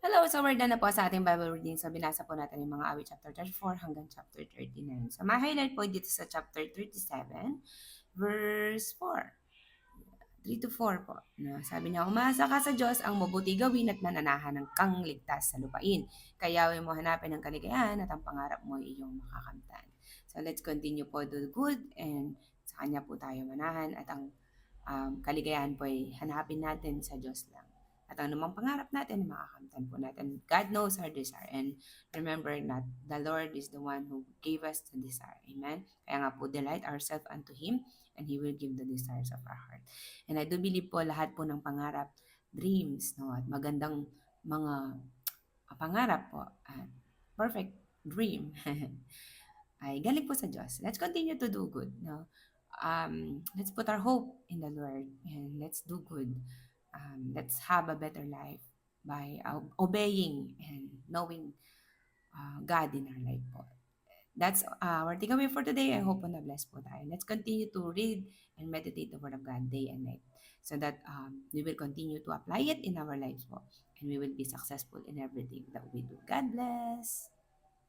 Hello, so we're done na po sa ating Bible reading. So binasa po natin yung mga awit chapter 34 hanggang chapter 39. So ma-highlight po dito sa chapter 37, verse 4. 3 to 4 po. No, sabi niya, umasa ka sa Diyos ang mabuti gawin at mananahan ng kang ligtas sa lupain. Kayawin mo hanapin ang kaligayahan at ang pangarap mo ay iyong makakamtan. So let's continue po do good and sa Kanya po tayo manahan at ang kaligayahan po ay hanapin natin sa Diyos lang. At ang anumang pangarap natin, makakamtan po natin. God knows our desire. And remember that the Lord is the one who gave us the desire. Amen? Kaya nga po, delight ourselves unto Him and He will give the desires of our heart. And I do believe po, lahat po ng pangarap, dreams, no, at magandang mga pangarap po, at perfect dream, ay galing po sa Diyos. Let's continue to do good. No? Let's put our hope in the Lord and let's do good. Let's have a better life by obeying and knowing God in our life po. That's our takeaway for today. I hope na bless po tayo. Let's continue to read and meditate the Word of God day and night so that we will continue to apply it in our lives po and we will be successful in everything that we do. God bless!